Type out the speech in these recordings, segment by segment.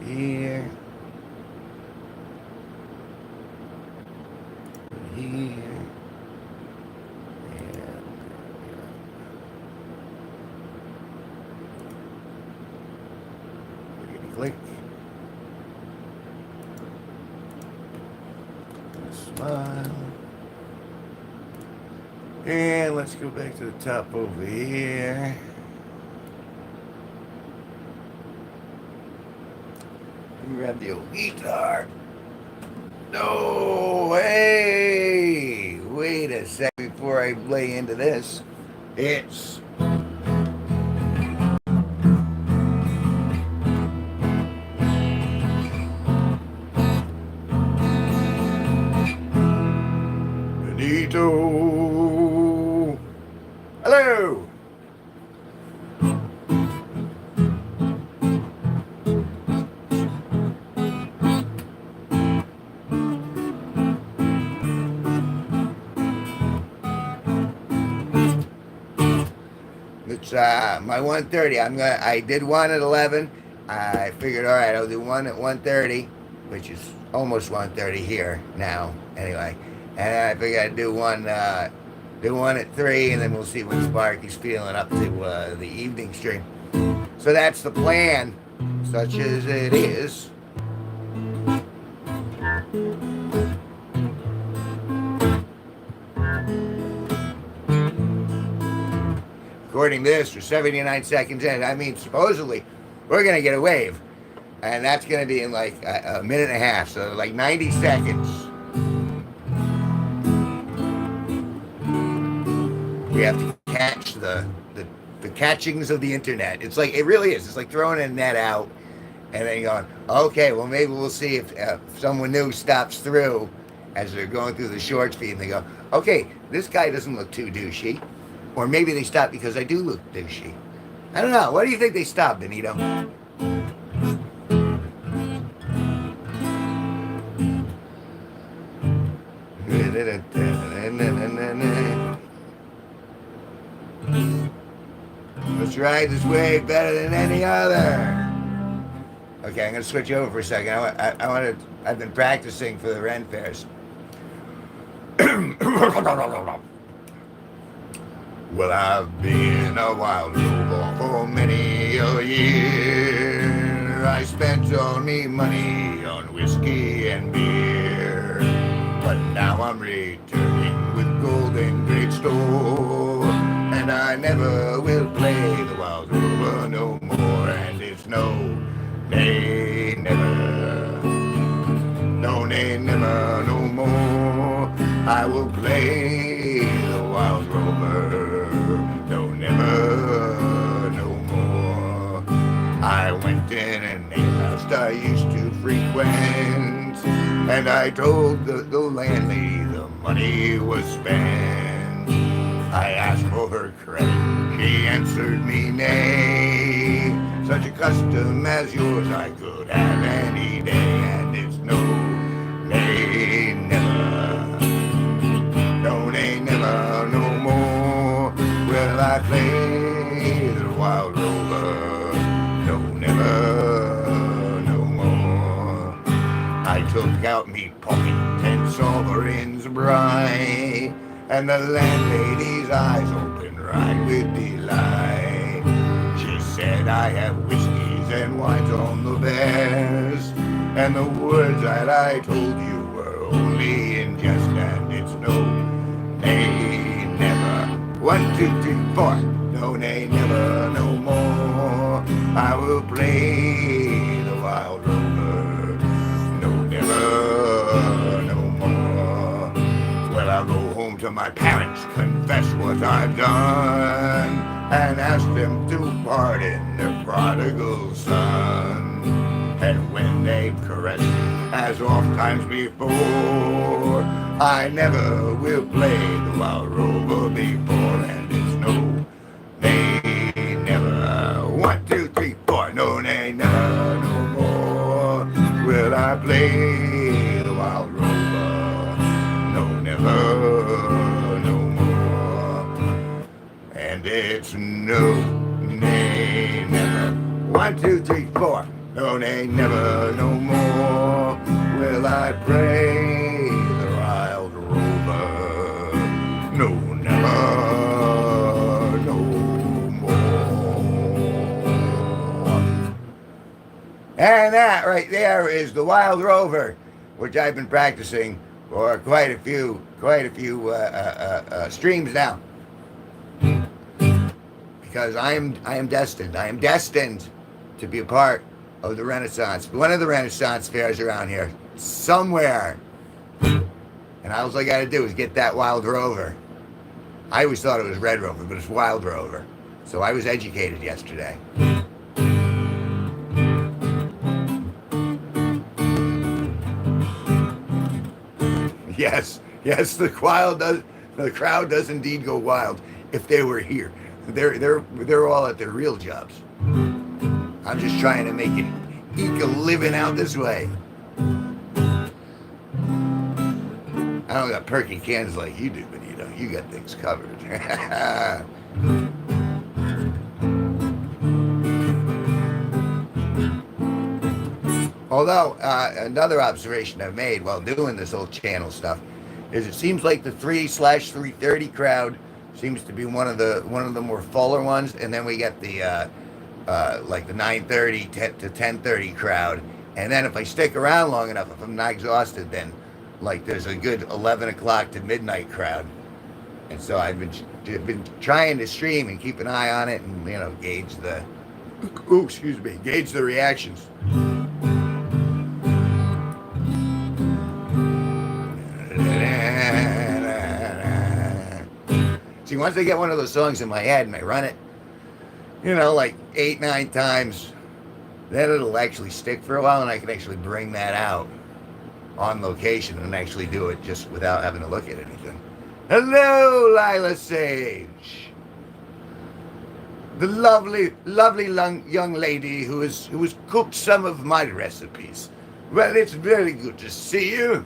here. Here. And click. Smile. And let's go back to the top over here. Grab the old guitar. No, hey, wait a sec before I play into this. It's Benito. Hello. It's my 1:30. I did one at 11. I figured, all right, I'll do one at 1:30, which is almost 1:30 here now. Anyway, and I figured I'd do one at 3, and then we'll see what Sparky's feeling up to the evening stream. So that's the plan, such as it is. Recording this for 79 seconds in. I mean, supposedly, we're going to get a wave. And that's going to be in like a minute and a half. So like 90 seconds. We have to catch the catchings of the internet. It's like, it really is. It's like throwing a net out and then going, okay, well, maybe we'll see if someone new stops through as they're going through the short feed. And they go, okay, this guy doesn't look too douchey. Or maybe they stop because I do look douchey. I don't know. Why do you think they stopped, Benito? Let's ride this wave better than any other. Okay, I'm going to switch over for a second. I've been practicing for the Ren fairs. Well, I've been a wild rover for many a year. I spent all me money on whiskey and beer. But now I'm returning with gold in great store. And I never will play the wild rover no more. And it's no, nay, never. No, nay, never, no more. I will play the wild rover. No, never, no more. I went in an alehouse I used to frequent, and I told the landlady the money was spent. I asked for her credit, she answered me nay. Such a custom as yours I could have any day, and it's no, nay, never. No, nay, never, no more. Will I play the wild rover? No, never, no more. I took out me pocket 10 sovereigns bright, and the landlady's eyes opened right with delight. She said, I have whiskeys and wines on the best, and the words that I told you were only in jest, and it's no, nay, never. 1, 2, 3, 4. No, nay, never, no more. I will play the wild rover. No, never, no more. Well, I'll go home to my parents, confess what I've done, and ask them to pardon their prodigal son. And when they've caressed as oft times before, I never will play the wild rover before, and it's no, nay, never. 1, 2, 3, 4. No, nay, never, no more. Will I play the wild rover? No, never, no more. And it's no, nay, never. 1, 2, 3, 4. No, nay, never, no more will I pray the wild rover. No, never, no more. And that right there is the Wild Rover, which I've been practicing for quite a few streams now, because I am destined to be a part of the Renaissance, one of the Renaissance fairs around here somewhere. And all I got to do is get that Wild Rover. I always thought it was Red Rover, but it's Wild Rover. So I was educated yesterday. Yes, the crowd does indeed go wild if they were here. They're all at their real jobs. I'm just trying to make it eke a living out this way. I don't got perky cans like you do, but you got things covered. Although, another observation I've made while doing this whole channel stuff is it seems like the 3/330 crowd seems to be one of the more fuller ones, and then we get the like the 9:30 to 10:30 crowd, and then if I stick around long enough, if I'm not exhausted, then like there's a good 11 o'clock to midnight crowd. And so I've been trying to stream and keep an eye on it, and gauge the reactions. See, once I get one of those songs in my head and I run it, like 8-9 times, then it'll actually stick for a while, and I can actually bring that out on location and actually do it just without having to look at anything. Hello, Lila Sage, the lovely young lady who has cooked some of my recipes. Well, it's very good to see you.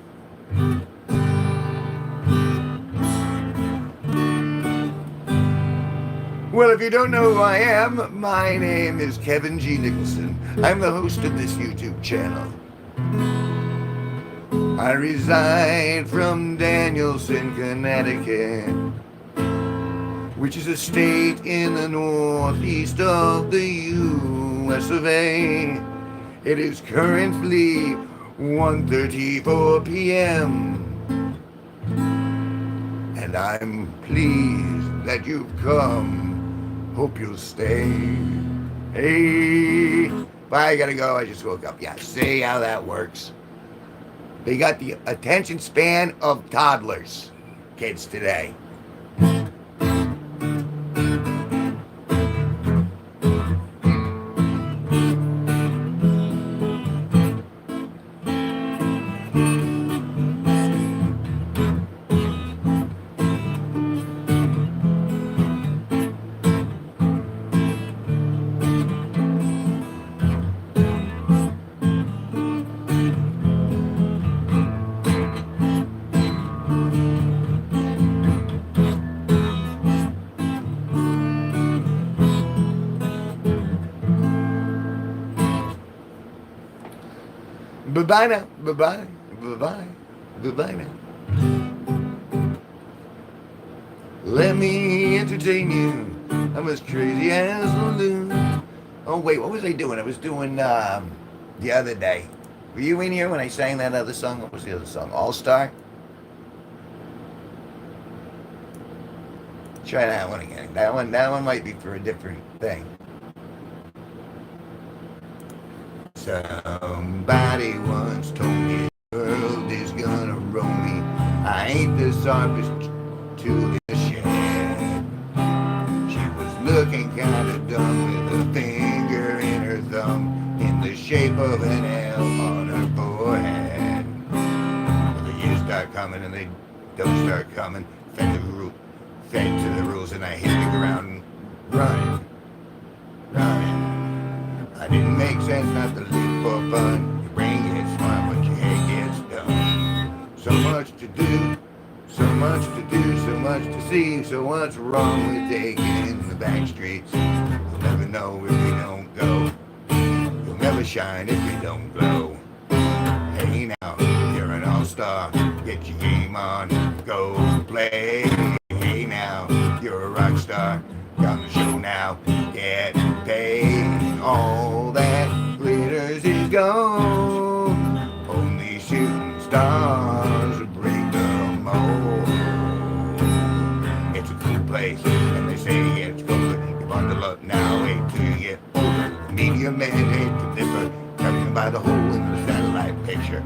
Well, if you don't know who I am, my name is Kevin G Nicholson. I'm the host of this YouTube channel. I reside from Danielson, Connecticut, which is a state in the northeast of the US of A. It is currently 1:34 p.m. and I'm pleased that you've come. Hope you'll stay. Hey, bye, I gotta go. I just woke up. Yeah, see how that works. They got the attention span of toddlers, kids today. Bye-bye now. Bye-bye. Bye-bye. Bye-bye now. Let me entertain you. I'm as crazy as a loon. Oh, wait, what was I doing? I was doing, the other day. Were you in here when I sang that other song? What was the other song? All-Star? Try that one again. That one might be for a different thing. Somebody once told me the world is gonna roll me. I ain't the sharpest tool in the shed. She was looking kinda dumb with a finger in her thumb in the shape of an L on her forehead. Well, the years start coming and they don't start coming. Fed to the rules, and I hit the ground running. I didn't make sense not to live for fun. Your brain gets smart, but your head gets dumb. So much to do, so much to do, so much to see. So what's wrong with taking the back streets? You'll never know if you don't go. You'll never never shine if you don't glow. Hey now, you're an all-star, get your game on, go play. Hey now, you're a rock star, come to show now, get paid. All that glitters is gold, only shooting stars break the mold. It's a cool place, and they say it's good. You bundle up now, wait till you get older. Media mandate to differ, coming by the hole in the satellite picture.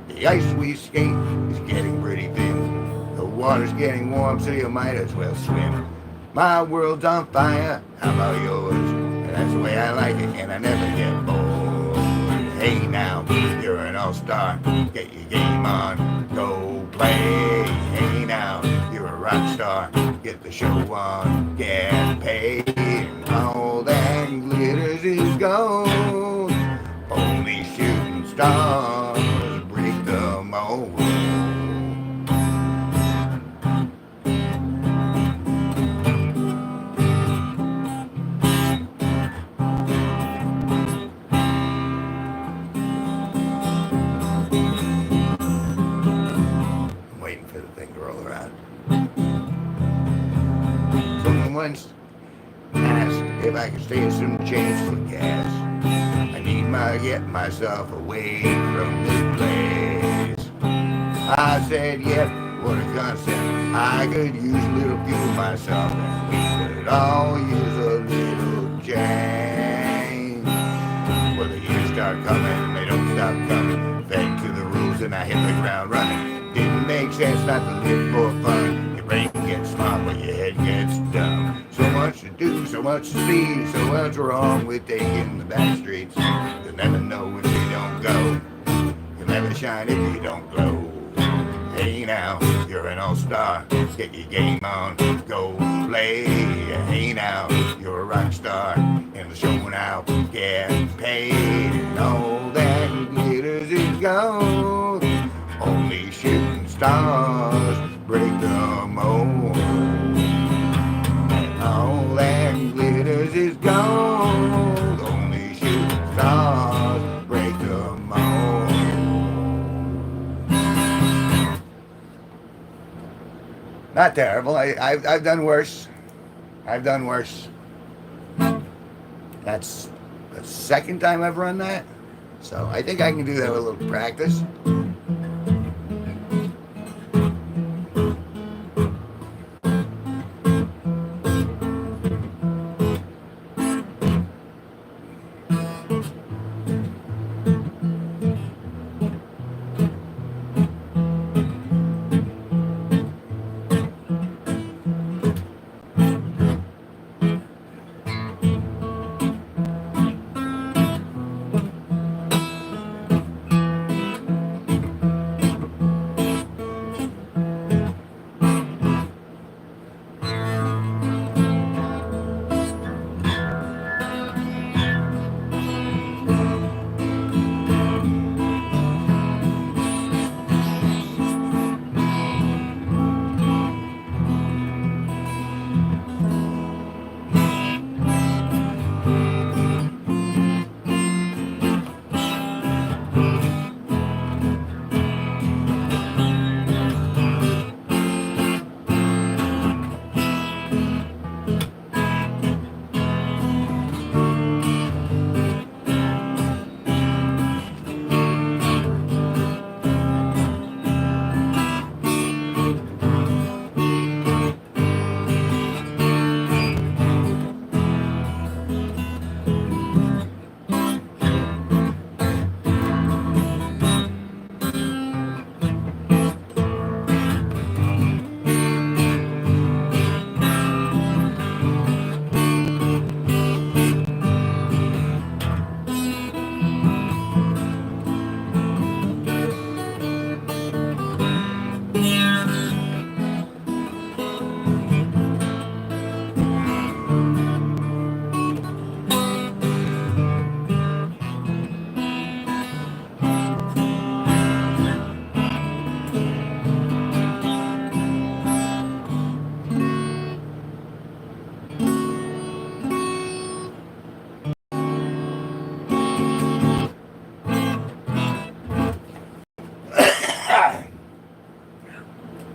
The ice we skate is getting pretty thin. The water's getting warm, so you might as well swim. My world's on fire, how about yours? And that's the way I like it, and I never get bored. Hey now, you're an all-star, get your game on, go play. Hey now, you're a rock star, get the show on, get paid. All that glitters is gold, only shooting stars break the mold. I'm waiting for the thing to roll around. Someone once asked if I could stay some change for gas. I need to get myself away from this place. I said, yep, what a concept. I could use a little fuel myself, and we could all use a little change. Well, the years start coming, and they don't stop coming. Fed to the rules, and I hit the ground running. Didn't make sense not to live for fun. Your brain gets smart, but your head gets dumb. So much to do, so much to see. So what's wrong with taking the back streets? You'll never know if you don't go. You'll never shine if you don't glow. Hey now, you're an all-star, get your game on, go play. Hey now, you're a rock star, and the show now, get paid. And all that glitters is gold, only shooting stars break the mold. And all that glitters is gold, only shooting stars break the mold. Not terrible. I've done worse. I've done worse. That's the second time I've run that. So I think I can do that with a little practice.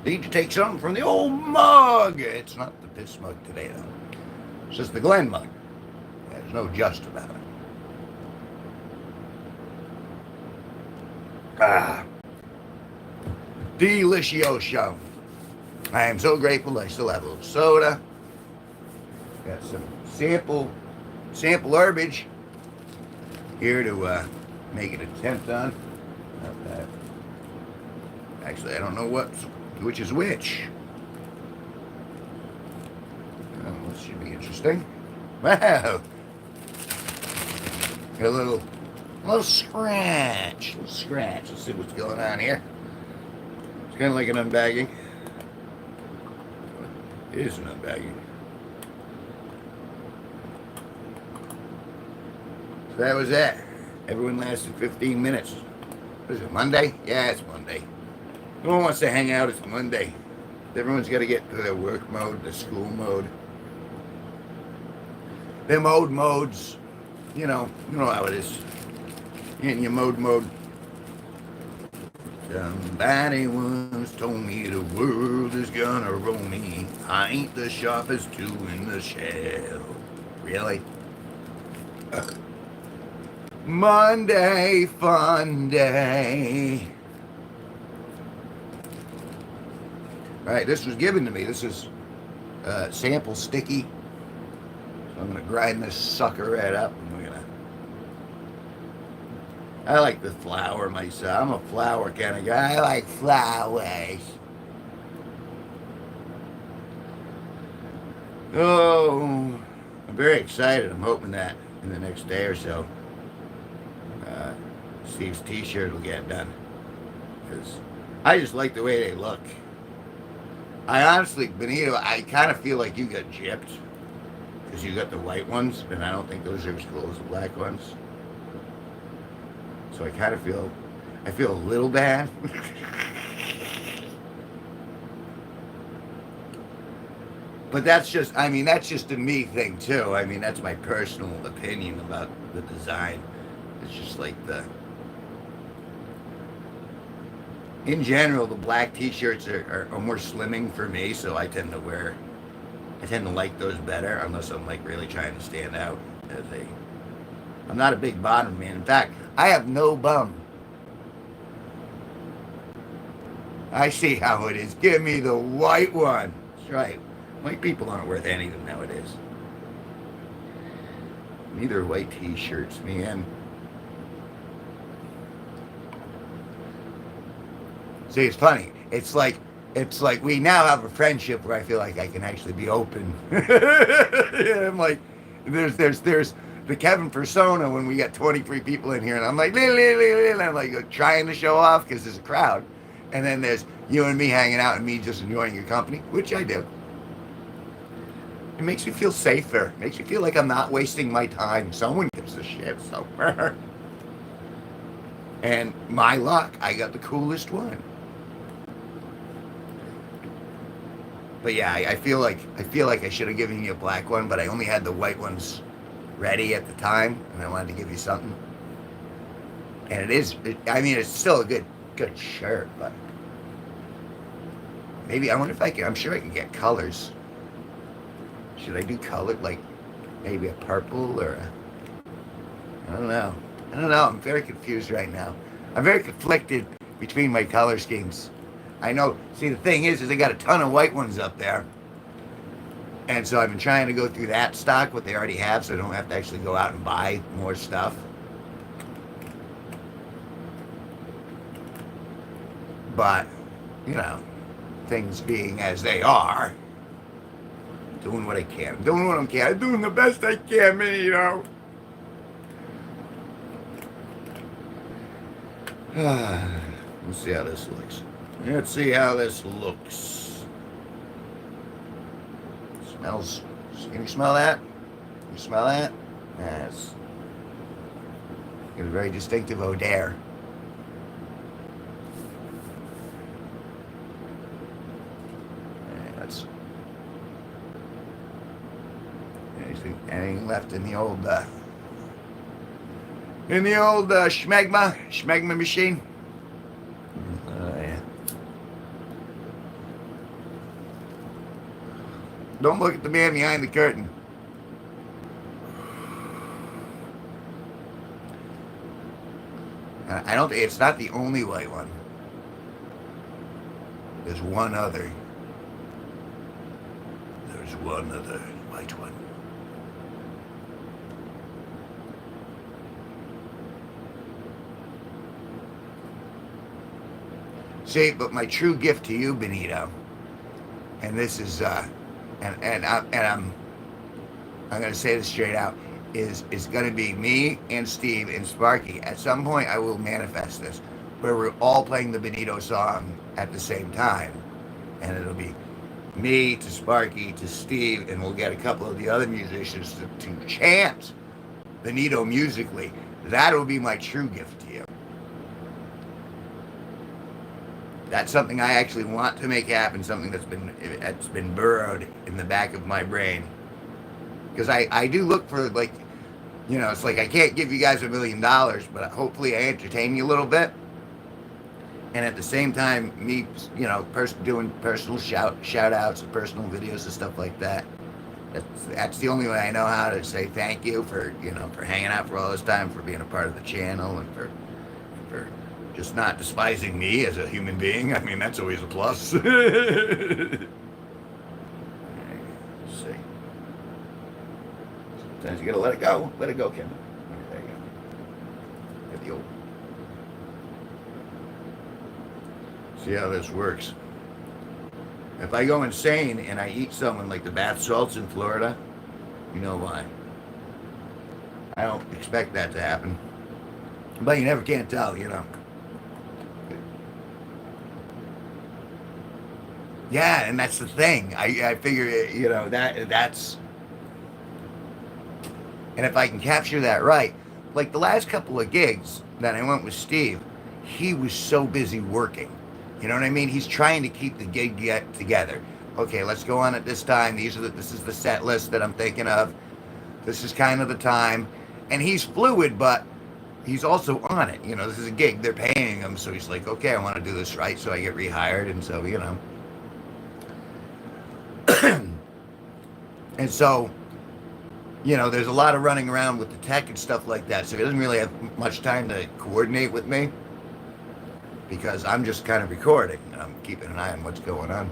Need to take something from the old mug. It's not the piss mug today, though. It's just the Glen mug. There's no just about it. Ah. Delicioso. I am so grateful I still have a little soda. Got some sample herbage here to make an attempt on. Not bad. Actually, I don't know which is which. Oh, this should be interesting. Wow. Got a little scratch. Let's see what's going on here. It's kind of like an unbagging. It is an unbagging. So that was that. Everyone lasted 15 minutes. What is it, Monday? Yeah, it's Monday. No one wants to hang out. It's Monday. Everyone's got to get to their work mode, their school mode. Their modes. You know how it is. You're in your mode. Somebody once told me the world is gonna roll me. I ain't the sharpest tool in the shell. Really? Monday, fun day. Alright, this was given to me. This is sample sticky. So I'm going to grind this sucker right up. And we're gonna. I like the flour myself. I'm a flour kind of guy. I like flowers. Oh, I'm very excited. I'm hoping that in the next day or so, Steve's t-shirt will get done. Because I just like the way they look. I honestly, Benito, I kind of feel like you got gypped. Because you got the white ones, and I don't think those are as cool as the black ones. So I kind of feel a little bad. But that's just a me thing too. I mean, that's my personal opinion about the design. It's just like in general, the black t-shirts are more slimming for me, so I tend to like those better, unless I'm like really trying to stand out I'm not a big bottom man. In fact, I have no bum. I see how it is. Give me the white one. That's right. White people aren't worth anything nowadays. Neither white t-shirts, man. See, it's funny. It's like we now have a friendship where I feel like I can actually be open. Yeah, I'm like, there's the Kevin persona when we got 23 people in here, and I'm like, and I'm like trying to show off because there's a crowd, and then there's you and me hanging out and me just enjoying your company, which I do. It makes me feel safer. It makes me feel like I'm not wasting my time. Someone gives a shit. So, and my luck, I got the coolest one. But yeah, I feel like I should have given you a black one, but I only had the white ones ready at the time, and I wanted to give you something. And it's still a good shirt, but maybe I wonder if I can. I'm sure I can get colors. Should I do color, like maybe a purple or I don't know. I'm very confused right now. I'm very conflicted between my color schemes. I know. See, the thing is I got a ton of white ones up there. And so I've been trying to go through that stock, what they already have, so I don't have to actually go out and buy more stuff. But, things being as they are, doing what I can. I'm doing the best I can, man, Let's see how this looks. Smells. Can you smell that? You smell that? Yes. Got a very distinctive odor. That's. Anything left in the old schmegma machine? Yeah. Don't look at the man behind the curtain. I don't. It's not the only white one. There's one other. There's one other white one. See, but my true gift to you, Benito, and this is, I'm going to say this straight out, is going to be me and Steve and Sparky. At some point, I will manifest this, where we're all playing the Benito song at the same time, and it'll be me to Sparky to Steve, and we'll get a couple of the other musicians to chant Benito musically. That will be my true gift to you. That's something I actually want to make happen, something that's been burrowed in the back of my brain. Because I do look for, like, you know, it's like I can't give you guys $1 million, but hopefully I entertain you a little bit. And at the same time, me, you know, doing personal shout outs and personal videos and stuff like that. That's the only way I know how to say thank you for, you know, for hanging out for all this time, for being a part of the channel, and for just not despising me as a human being. I mean, that's always a plus. See. Sometimes you gotta let it go. Let it go, Kevin. There you go. Get the old. See how this works. If I go insane and I eat someone like the bath salts in Florida, you know why. I don't expect that to happen. But you never can tell, you know. Yeah, and that's the thing. I figure, you know, that's... And if I can capture that right, like the last couple of gigs that I went with Steve, he was so busy working. You know what I mean? He's trying to keep the gig together. Okay, let's go on at this time. This is the set list that I'm thinking of. This is kind of the time. And he's fluid, but he's also on it. You know, this is a gig. They're paying him. So he's like, okay, I want to do this right. So I get rehired. And so, you know. And so, you know, there's a lot of running around with the tech and stuff like that. So he doesn't really have much time to coordinate with me, because I'm just kind of recording and I'm keeping an eye on what's going on.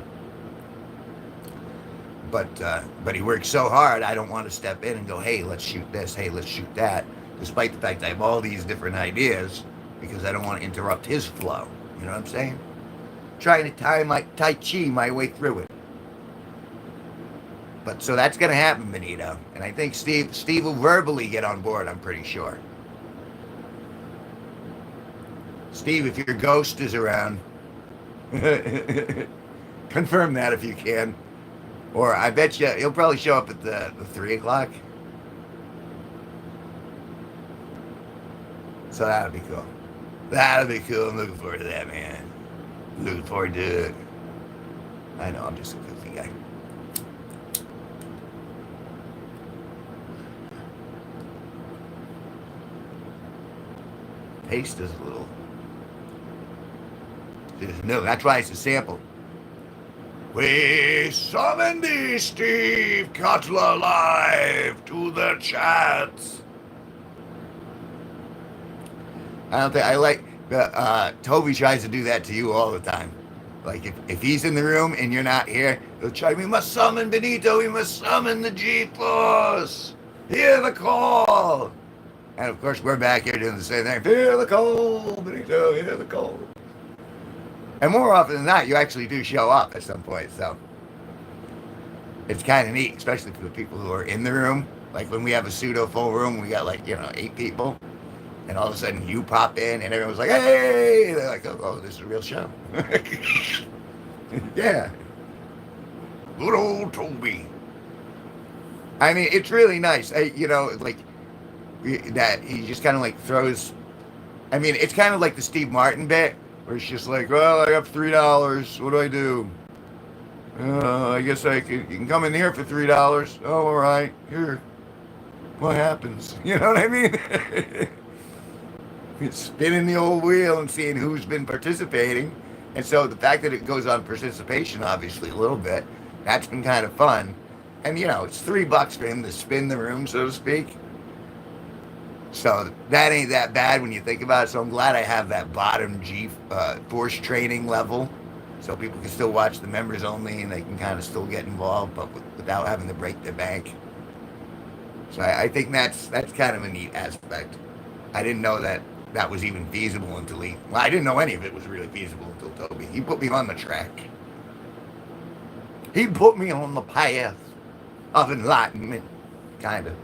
But he works so hard, I don't want to step in and go, hey, let's shoot this, hey, let's shoot that, despite the fact I have all these different ideas, because I don't want to interrupt his flow. You know what I'm saying? Trying to Tai Chi my way through it. But so that's going to happen, Benito. And I think Steve will verbally get on board, I'm pretty sure. Steve, if your ghost is around, confirm that if you can. Or I bet you he'll probably show up at the 3 o'clock. So that'll be cool. That'll be cool. I'm looking forward to that, man. Looking forward to it. I know, I'm just a goofy guy. Taste is a little... No, that's why it's a sample. We summon thee, Steve Cutler, live to the chats. I don't think I like... Toby tries to do that to you all the time. Like, if he's in the room and you're not here, he'll try, we must summon Benito, we must summon the G-Force. Hear the call. And of course, we're back here doing the same thing. Hear the call, Benito, hear the call. And more often than not, you actually do show up at some point, so it's kind of neat, especially for the people who are in the room. Like when we have a pseudo full room, we got like, 8 people, and all of a sudden you pop in and everyone's like, hey! They're like, oh, this is a real show. Yeah. Good old Toby. I mean, it's really nice. That he just kind of like throws, I mean, it's kind of like the Steve Martin bit, where it's just like, well, I have $3. What do I do? I guess you can come in here for $3. Oh, all right. Here. What happens? You know what I mean? It's spinning the old wheel and seeing who's been participating. And so the fact that it goes on participation, obviously, a little bit, that's been kind of fun. And it's $3 for him to spin the room, so to speak. So that ain't that bad when you think about it. So I'm glad I have that bottom G force training level, so people can still watch the members only, and they can kind of still get involved, but without having to break their bank. So I think that's kind of a neat aspect. I didn't know that was even feasible until well, I didn't know any of it was really feasible until Toby. He put me on the track. He put me on the path of enlightenment, kind of.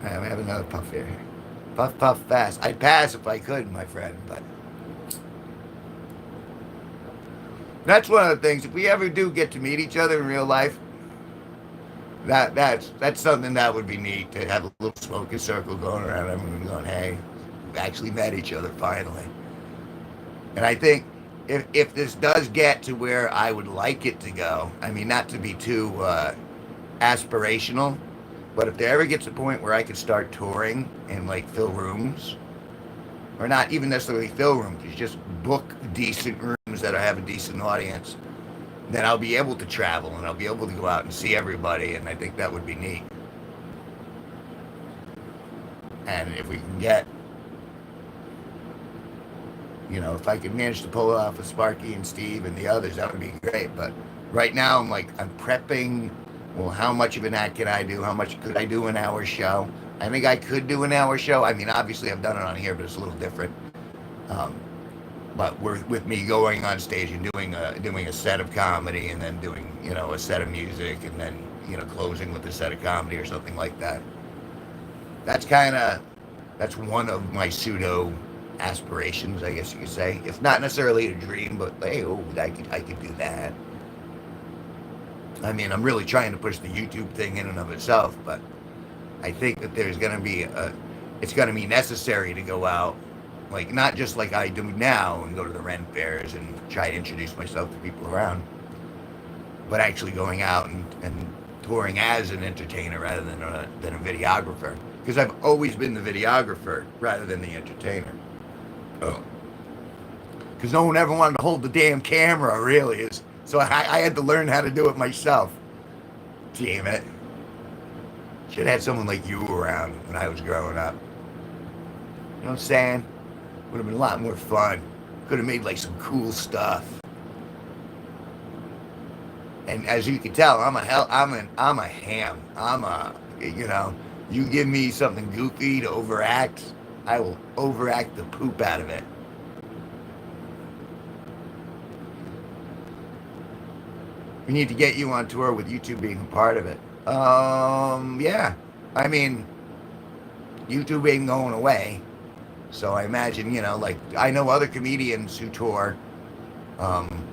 All right, we have another puff here. Puff, puff, fast. I'd pass if I could, my friend, but that's one of the things. If we ever do get to meet each other in real life, that's something that would be neat, to have a little smoking circle going around, everyone going, hey, we've actually met each other finally. And I think if this does get to where I would like it to go, I mean, not to be too aspirational, but if there ever gets a point where I could start touring and like fill rooms, or not even necessarily fill rooms, just book decent rooms that have a decent audience, then I'll be able to travel and I'll be able to go out and see everybody, and I think that would be neat. And if we can get, if I could manage to pull it off with Sparky and Steve and the others, that would be great. But right now I'm prepping. Well, how much of an act can I do? How much could I do an hour show? I think I could do an hour show. I mean, obviously I've done it on here, but it's a little different. But with me going on stage and doing a set of comedy, and then doing a set of music, and then closing with a set of comedy or something like that. That's one of my pseudo aspirations, I guess you could say. It's not necessarily a dream, but hey, I could do that. I mean, I'm really trying to push the YouTube thing in and of itself, but I think that there's going to be it's going to be necessary to go out, like not just like I do now and go to the Ren fairs and try to introduce myself to people around, but actually going out and touring as an entertainer rather than a videographer, because I've always been the videographer rather than the entertainer. Because no one ever wanted to hold the damn camera, really. So I had to learn how to do it myself. Damn it. Should have had someone like you around when I was growing up. You know what I'm saying? Would have been a lot more fun. Could have made like some cool stuff. And as you can tell, I'm a ham. You give me something goofy to overact, I will overact the poop out of it. We need to get you on tour with YouTube being a part of it. Yeah. I mean, YouTube ain't going away. So I imagine, like, I know other comedians who tour, and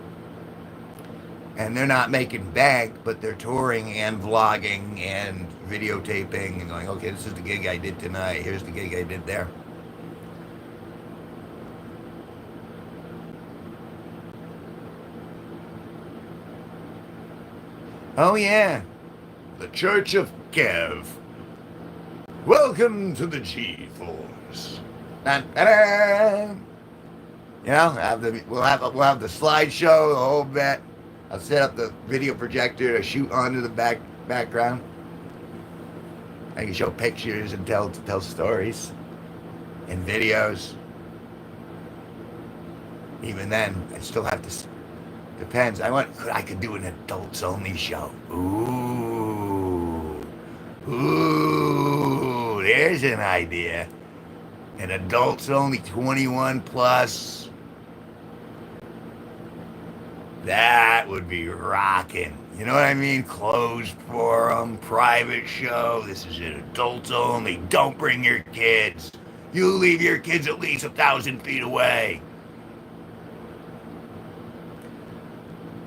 they're not making bank, but they're touring and vlogging and videotaping and going, okay, this is the gig I did tonight. Here's the gig I did there. Oh, yeah. The Church of Kev. Welcome to the G-Force. Da-da-da. We'll have the slideshow, the whole bit. I'll set up the video projector to shoot onto the background. I can show pictures and tell stories and videos. Even then, I still have to. Depends. I could do an adults only show. Ooh, there's an idea. An adults only 21 plus. That would be rocking. You know what I mean? Closed forum, private show. This is an adults only. Don't bring your kids. You leave your kids at least 1,000 feet away.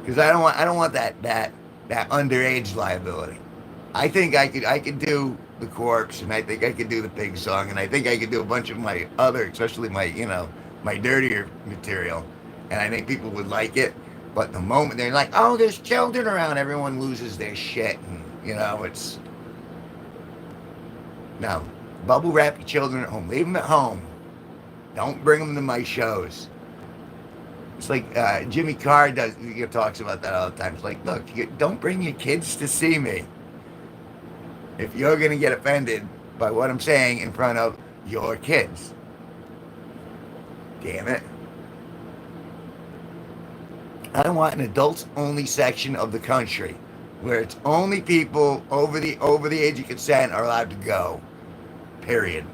Because I don't want that underage liability. I think I could do the Corpse, and I think I could do the Pig Song, and I think I could do a bunch of my other, especially my dirtier material, and I think people would like it. But the moment they're like, oh, there's children around, everyone loses their shit, and it's no. Bubble wrap your children at home. Leave them at home. Don't bring them to my shows. It's like Jimmy Carr talks about that all the time. It's like, look, don't bring your kids to see me if you're gonna get offended by what I'm saying in front of your kids. Damn it. I want an adults only section of the country where it's only people over the age of consent are allowed to go. Period.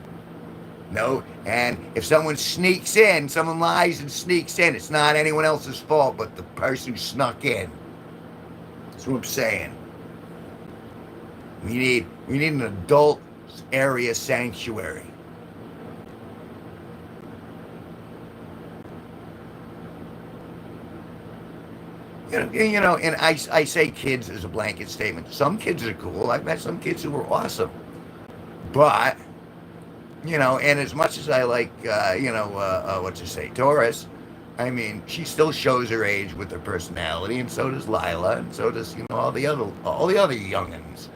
No, and if someone sneaks in, someone lies and sneaks in, it's not anyone else's fault but the person who snuck in. That's what I'm saying. We need an adult area sanctuary. And I say kids as a blanket statement. Some kids are cool. I've met some kids who were awesome. But, and as much as I like, what you say, Taurus, I mean, she still shows her age with her personality, and so does Lila, and so does, all the other youngins.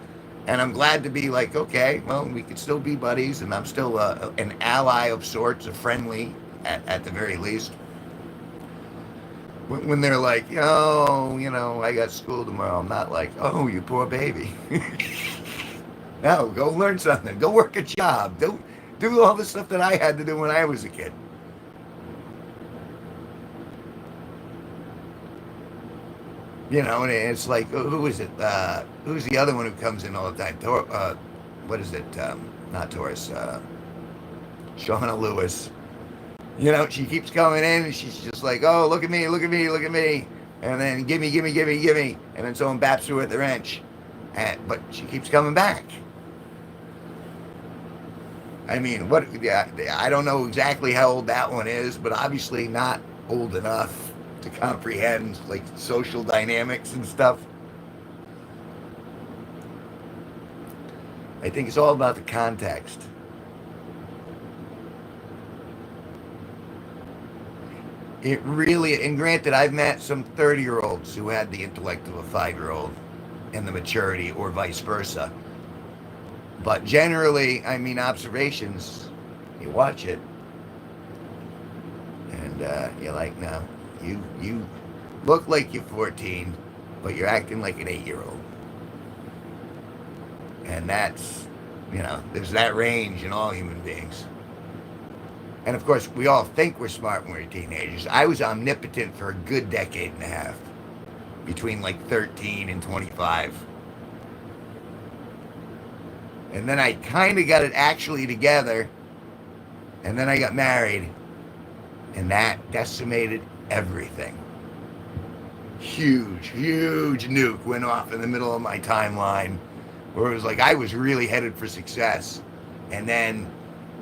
And I'm glad to be like, okay, well, we could still be buddies, and I'm still an ally of sorts, a friendly, at the very least. When they're like, I got school tomorrow, I'm not like, oh, you poor baby. No, go learn something. Go work a job. Do all the stuff that I had to do when I was a kid. And it's like, who is it? Who's the other one who comes in all the time? What is it? Not Taurus. Shauna Lewis. She keeps coming in and she's just like, oh, look at me, look at me, look at me. And then give me. And then someone baps her with the wrench. But she keeps coming back. I mean, I don't know exactly how old that one is, but obviously not old enough to comprehend like social dynamics and stuff. I think it's all about the context. It really, and granted, I've met some 30-year-olds who had the intellect of a 5-year-old and the maturity, or vice versa. But generally, I mean, observations, you watch it, and you're like, no, you look like you're 14, but you're acting like an 8-year-old. And that's, there's that range in all human beings. And of course, we all think we're smart when we're teenagers. I was omnipotent for a good decade and a half, between like 13 and 25. And then I kind of got it actually together, and then I got married, and that decimated everything. Huge nuke went off in the middle of my timeline, where it was like I was really headed for success, and then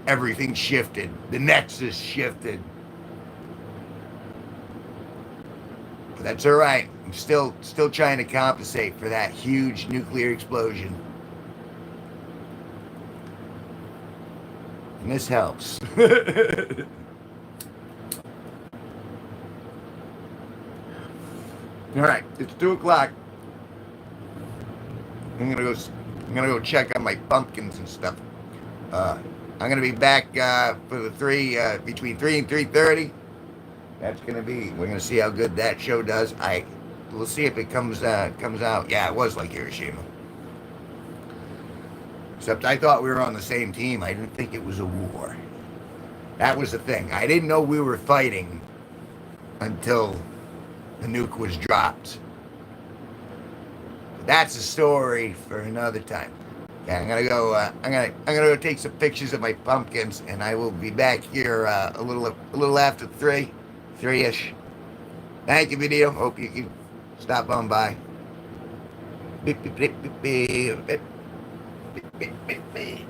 everything shifted. The nexus shifted. But that's all right. I'm still trying to compensate for that huge nuclear explosion. And this helps. All right, it's 2:00. I'm gonna go check on my pumpkins and stuff. I'm gonna be back for the between 3 and 3:30. We're gonna see how good that show does. We'll see if it comes out. Yeah, it was like Hiroshima. Except I thought we were on the same team. I didn't think it was a war. That was the thing. I didn't know we were fighting until the nuke was dropped. That's a story for another time. Yeah, I'm gonna go. I'm gonna go take some pictures of my pumpkins, and I will be back here a little after 3-ish. Thank you, video. Hope you can stop on by. Beep, beep, beep, beep, beep, beep, beep, beep, beep.